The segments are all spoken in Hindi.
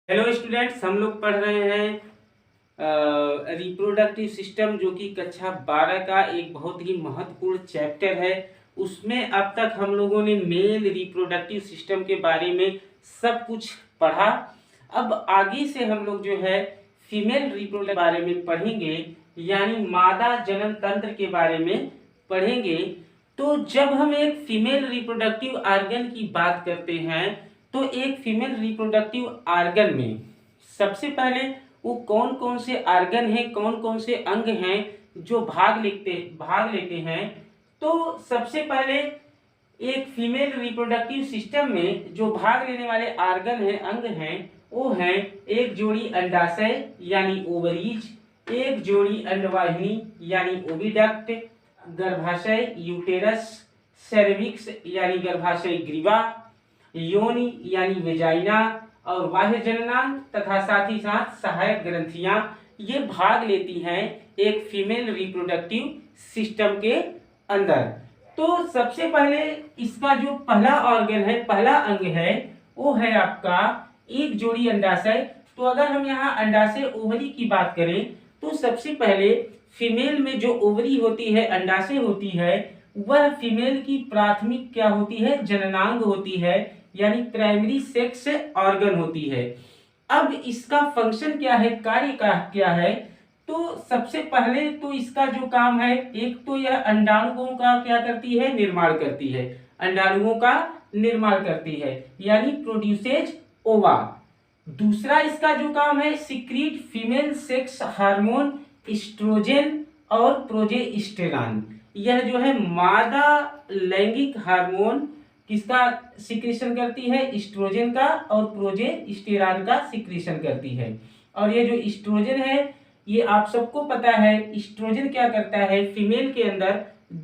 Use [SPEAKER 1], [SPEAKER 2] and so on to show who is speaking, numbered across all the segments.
[SPEAKER 1] हेलो स्टूडेंट्स, हम लोग पढ़ रहे हैं रिप्रोडक्टिव सिस्टम, जो कि कक्षा 12 का एक बहुत ही महत्वपूर्ण चैप्टर है। उसमें अब तक हम लोगों ने मेल रिप्रोडक्टिव सिस्टम के बारे में सब कुछ पढ़ा। अब आगे से हम लोग जो है फीमेल रिप्रोडक्टिव बारे में पढ़ेंगे, यानी मादा जनन तंत्र के बारे में पढ़ेंगे। तो जब हम एक फीमेल रिप्रोडक्टिव ऑर्गन की बात करते हैं, तो एक फीमेल रिप्रोडक्टिव ऑर्गन में सबसे पहले वो कौन कौन से ऑर्गन हैं, कौन कौन से अंग हैं जो भाग लेते हैं। तो सबसे पहले एक फीमेल रिप्रोडक्टिव सिस्टम में जो भाग लेने वाले ऑर्गन हैं, अंग हैं, वो हैं एक जोड़ी अंडाशय यानी ओवरीज, एक जोड़ी अंडवाहिनी यानी ओविडक्ट, गर्भाशय यूटेरस, सर्विक्स यानी गर्भाशय ग्रीवा, योनि यानी वेजाइना और बाह्य जननांग तथा साथ ही साथ सहायक ग्रंथियां ये भाग लेती हैं एक फीमेल रिप्रोडक्टिव सिस्टम के अंदर। तो सबसे पहले इसका जो पहला ऑर्गन है, पहला अंग है, वो है आपका एक जोड़ी अंडाशय। तो अगर हम यहाँ अंडाशय ओवरी की बात करें, तो सबसे पहले फीमेल में जो ओवरी होती है, अंडाशय होती है, वह फीमेल की प्राथमिक क्या होती है, जननांग होती है, यानी प्राइमरी सेक्स ऑर्गन होती है। अब इसका फंक्शन क्या है, कार्य का क्या है। तो सबसे पहले तो इसका जो काम है, एक तो यह अंडाणुओं का क्या करती है, निर्माण करती है, अंडाणुओं का निर्माण करती है, यानी प्रोड्यूसेज ओवा। दूसरा इसका जो काम है, secrete female sex hormone oestrogen और प्रोजेस्टेरॉन। यह जो है मादा लैंगिक हार्मोन किसका सिक्रीशन करती है, एस्ट्रोजन का, और प्रोजेस्टेरॉन का सिक्रीशन करती है। और ये जो एस्ट्रोजन है, ये आप सबको पता है, एस्ट्रोजन क्या करता है, फीमेल के अंदर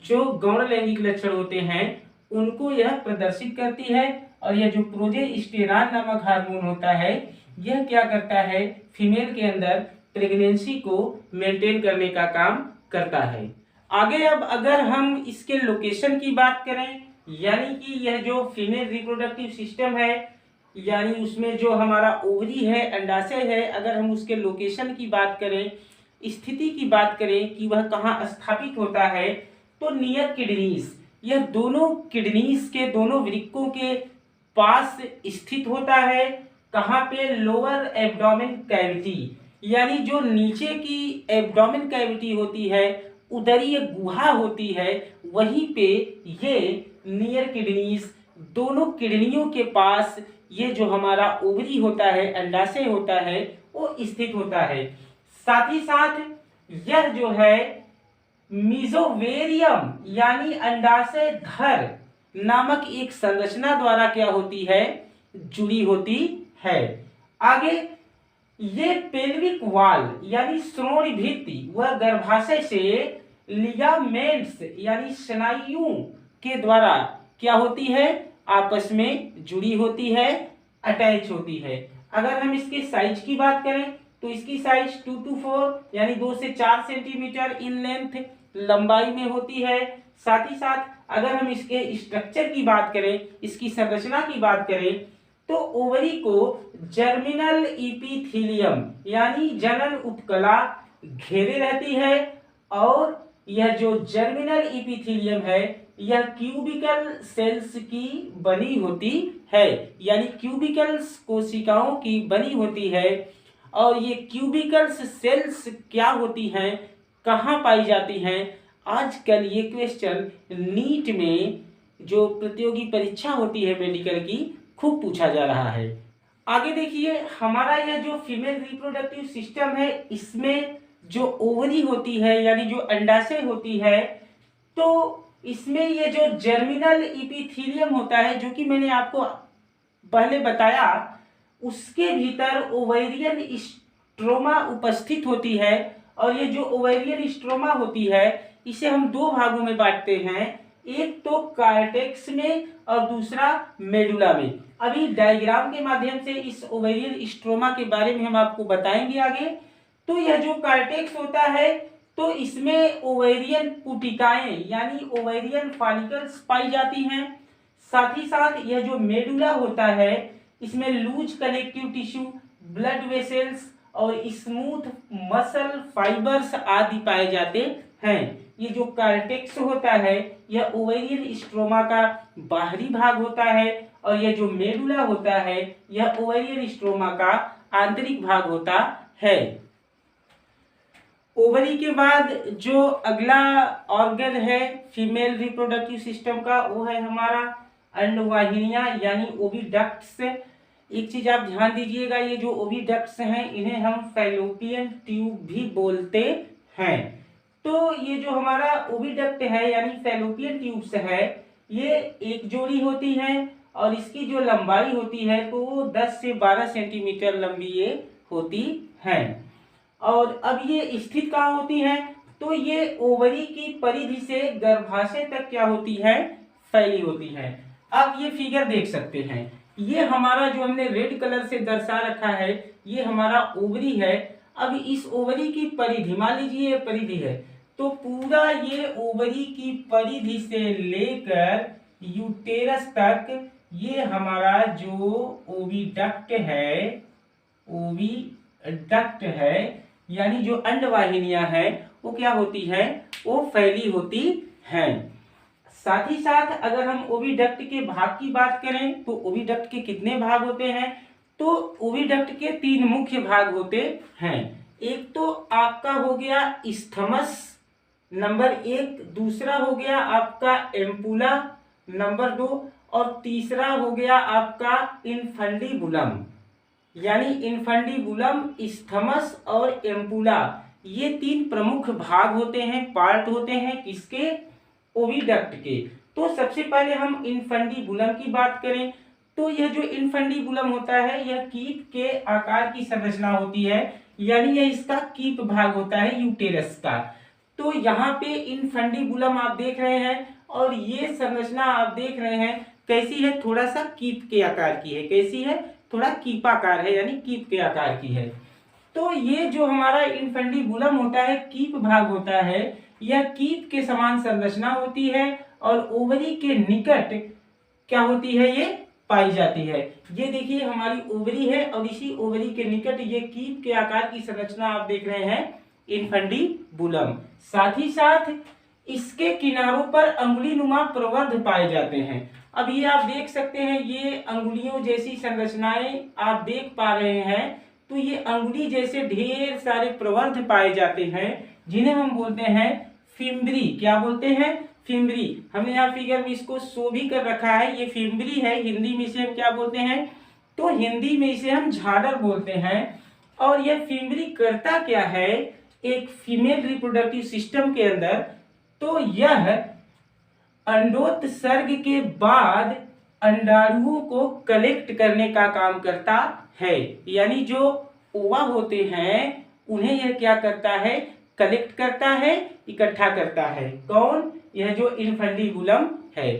[SPEAKER 1] जो गौण लैंगिक लक्षण होते हैं उनको यह प्रदर्शित करती है। और यह जो प्रोजेस्टेरॉन नामक हार्मोन होता है, यह क्या करता है, फीमेल के अंदर प्रेगनेंसी को मेंटेन करने का काम करता है। आगे अब अगर हम इसके लोकेशन की बात करें, यानी कि यह जो फीमेल रिप्रोडक्टिव सिस्टम है, यानी उसमें जो हमारा ओवरी है, अंडाशय है, अगर हम उसके लोकेशन की बात करें, स्थिति की बात करें कि वह कहाँ स्थापित होता है, तो नियर किडनीज, यह दोनों किडनीज के दोनों वृक्कों के पास स्थित होता है। कहाँ पे, लोअर एब्डोमेन कैविटी, यानी जो नीचे की एब्डोमेन कैविटी होती है, उदरीय गुहा होती है, वहीं पे ये नियर किडनीज, दोनों किडनियों के पास ये जो हमारा ओवरी होता है, अंडाशय होता है, वो स्थित होता है। साथ ही साथ यह जो है मीजोवेरियम यानी अंडाशय घर नामक एक संरचना द्वारा क्या होती है, जुड़ी होती है। आगे ये पेल्विक वॉल यानी श्रोणि भित्ति, वह गर्भाशय से लिगामेंट्स यानी स्नायुओं के द्वारा क्या होती है, आपस में जुड़ी होती है, अटैच होती है। अगर हम इसके साइज की बात करें, तो इसकी साइज 2 to 4 यानी 2 से 4 सेंटीमीटर इन लेंथ लंबाई में होती है। साथ ही साथ अगर हम इसके स्ट्रक्चर की बात करें, इसकी संरचना की बात करें, तो ओवरी को जर्मिनल इपिथीलियम यानी जनन उपकला घेरे रहती है। और यह जो जर्मिनल इपिथीलियम है, यह क्यूबिकल सेल्स की बनी होती है, यानी क्यूबिकल्स कोशिकाओं की बनी होती है। और ये क्यूबिकल्स सेल्स क्या होती हैं, कहाँ पाई जाती हैं, आजकल ये क्वेश्चन नीट में जो प्रतियोगी परीक्षा होती है मेडिकल की, खूब पूछा जा रहा है। आगे देखिए, हमारा यह जो फीमेल रिप्रोडक्टिव सिस्टम है, इसमें जो ओवरी होती है यानी जो अंडाशय होती है, तो इसमें ये जो जर्मिनल इपिथीलियम होता है, जो कि मैंने आपको पहले बताया, उसके भीतर ओवेरियन स्ट्रोमा उपस्थित होती है। और ये जो ओवेरियन स्ट्रोमा होती है, इसे हम दो भागों में बांटते हैं, एक तो कार्टेक्स में और दूसरा मेडुला में। अभी डायग्राम के माध्यम से इस ओवेरियन स्ट्रोमा के बारे में हम आपको बताएंगे आगे। तो यह जो कार्टेक्स होता है, तो इसमें ओवेरियन पुटिकाएं यानी ओवेरियन फॉलिकल्स पाई जाती हैं। साथ ही साथ यह जो मेडुला होता है, इसमें loose connective tissue blood vessels और स्मूथ मसल फाइबर्स आदि पाए जाते हैं। ये जो कार्टेक्स होता है यह ओवेरियन स्ट्रोमा का बाहरी भाग होता है और यह जो मेडुला होता है यह ओवेरियन स्ट्रोमा का आंतरिक भाग होता है। ओवरी के बाद जो अगला ऑर्गन है फीमेल रिप्रोडक्टिव सिस्टम का वो है हमारा अंडवाहिनियां यानी ओविडक्ट्स। एक चीज आप ध्यान दीजिएगा, ये जो ओविडक्ट्स हैं इन्हें हम फैलोपियन ट्यूब भी बोलते हैं। तो ये जो हमारा ओविडक्ट है यानी फैलोपियन ट्यूब्स है ये एक जोड़ी होती है और इसकी जो लंबाई होती है तो वो 10 से 12 सेंटीमीटर लंबी ये होती है। और अब ये स्थित कहाँ होती है, तो ये ओवरी की परिधि से गर्भाशय तक क्या होती है, फैली होती है। आप ये फिगर देख सकते हैं, ये हमारा जो हमने रेड कलर से दर्शा रखा है ये हमारा ओवरी है। अब इस ओवरी की परिधि, मान लीजिए ये परिधि है, तो पूरा ये ओवरी की परिधि से लेकर यूटेरस तक ये हमारा जो ओविडक्ट है यानी जो अंडवाहिनियां हैं वो क्या होती है, वो फैली होती हैं। साथ ही साथ अगर हम ओविडक्ट के भाग की बात करें तो ओविडक्ट के कितने भाग होते हैं, तो ओविडक्ट के 3 मुख्य भाग होते हैं। एक तो आपका हो गया इस्थमस नंबर 1, दूसरा हो गया आपका एम्पुला नंबर 2 और तीसरा हो गया आपका इनफंडीबुलम यानी इनफंडीबुलम, इस्थमस और एम्पुला। ये 3 प्रमुख भाग होते हैं, पार्ट होते हैं किसके, ओविडक्ट के। तो सबसे पहले हम इनफंडीबुलम की बात करें तो यह जो इनफंडीबुलम होता है यह कीप के आकार की संरचना होती है यानी यह इसका कीप भाग होता है यूटेरस का। तो यहाँ पे इनफंडीबुलम आप देख रहे हैं और ये संरचना आप देख रहे हैं कैसी है, थोड़ा सा कीप के आकार की है। कैसी है, थोड़ा कीपाकार है यानी कीप के आकार की है। तो ये जो हमारा इनफंडीबुलम होता है कीप भाग होता है, यह कीप के समान संरचना होती है और ओवरी के निकट क्या होती है, ये पाई जाती है। ये देखिए हमारी ओवरी है और इसी ओवरी के निकट ये कीप के आकार की संरचना आप देख रहे हैं इनफंडीबुलम। साथ ही साथ इसके किनारों पर अंगुली नुमा प्रवर्ध पाए जाते हैं। अब ये आप देख सकते हैं, ये अंगुलियों जैसी संरचनाएं आप देख पा रहे हैं। तो ये अंगुली जैसे ढेर सारे प्रवर्ध पाए जाते हैं जिन्हें हम बोलते हैं फिम्बरी। क्या बोलते हैं, फिम्बरी। हमने यहाँ फिगर में इसको शो भी कर रखा है, ये फिम्बरी है। हिंदी में इसे हम क्या बोलते हैं, तो हिंदी में इसे हम झाडर बोलते हैं। और यह फिम्बरी करता क्या है एक फीमेल रिप्रोडक्टिव सिस्टम के अंदर, तो यह अंडोत्सर्ग के बाद अंडाणुओं को कलेक्ट करने का काम करता है। यानी जो ओवा होते हैं उन्हें यह क्या करता है, कलेक्ट करता है, इकट्ठा करता है। कौन, यह जो इनफंडीबुलम है।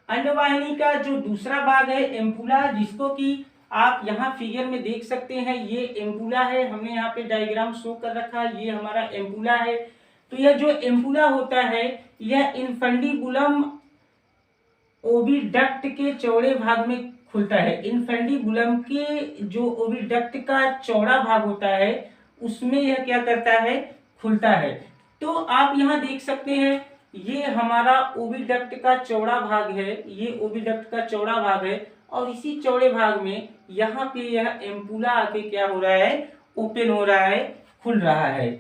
[SPEAKER 1] अंडवाहिनी का जो दूसरा भाग है एम्पुला, जिसको कि आप यहाँ फिगर में देख सकते हैं, ये एम्पुला है। हमने यहाँ पे डायग्राम शो कर रखा है, ये हमारा एम्पुला है। तो यह जो एम्पुला होता है यह इनफंडीबुलम ओविडक्ट के चौड़े भाग में खुलता है। इनफंडीबुलम के जो ओविडक्ट का चौड़ा भाग होता है उसमें यह क्या करता है, खुलता है। तो आप यहाँ देख सकते हैं ये हमारा ओविडक्ट का चौड़ा भाग है, ये ओविडक्ट का चौड़ा भाग है और इसी चौड़े भाग में यहाँ पे यह एम्पुला आके क्या हो रहा है, ओपन हो रहा है, खुल रहा है।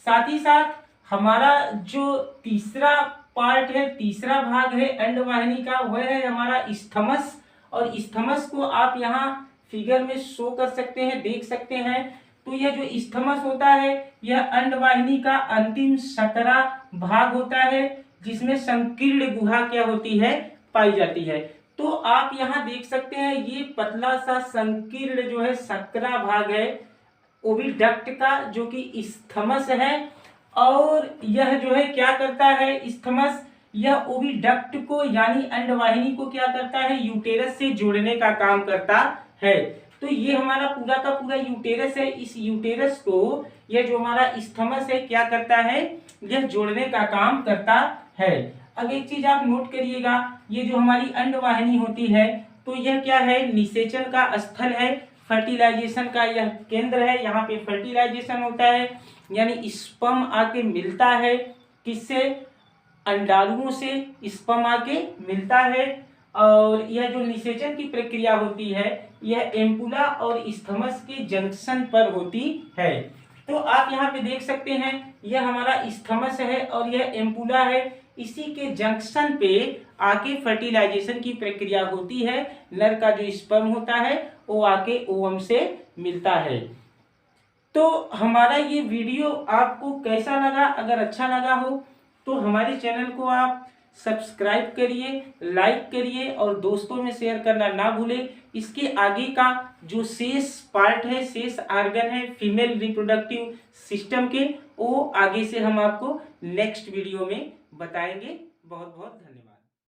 [SPEAKER 1] साथ ही साथ हमारा जो तीसरा पार्ट है, तीसरा भाग है अंडवाहिनी का, वह है हमारा इस्थमस। और इस्थमस को आप यहाँ फिगर में शो कर सकते हैं, देख सकते हैं। तो यह जो इस्थमस होता है यह अंडवाहिनी का अंतिम सकरा भाग होता है जिसमें संकीर्ण गुहा क्या होती है, पाई जाती है। तो आप यहाँ देख सकते हैं ये पतला सा संकीर्ण जो है सकरा भाग है ओविडक्ट का, जो कि इस्थमस है। और यह जो है क्या करता है इस्थमस, यह ओविडक्ट को यानी अंडवाहिनी को क्या करता है, यूटेरस से जोड़ने का काम करता है। तो ये हमारा पूरा का पूरा यूटेरस है। इस यूटेरस को यह जो हमारा इस्थमस है क्या करता है, यह जोड़ने का काम करता है। अब एक चीज आप नोट करिएगा, ये जो हमारी अंडवाहिनी होती है तो यह क्या है, निषेचन का स्थल है। फर्टिलाइजेशन का यह केंद्र है, यहाँ पे फर्टिलाइजेशन होता है, यानी स्पर्म आके मिलता है किससे, अंडाणुओं से स्पर्म आके मिलता है। और यह जो निषेचन की प्रक्रिया होती है यह एम्पुला और स्थमस के जंक्शन पर होती है। तो आप यहाँ पे देख सकते हैं यह हमारा स्थमस है और यह एम्पुला है, इसी के जंक्शन पे आके फर्टिलाइजेशन की प्रक्रिया होती है। नर का जो स्पर्म होता है वो आके ओवम से मिलता है। तो हमारा ये वीडियो आपको कैसा लगा? अगर अच्छा लगा हो तो हमारे चैनल को आप सब्सक्राइब करिए, लाइक करिए और दोस्तों में शेयर करना ना भूलें। इसके आगे का जो शेष पार्ट है, शेष आर्गन है फीमेल रिप्रोडक्टिव सिस्टम के, वो आगे से हम आपको नेक्स्ट वीडियो में बताएंगे। बहुत बहुत धन्यवाद।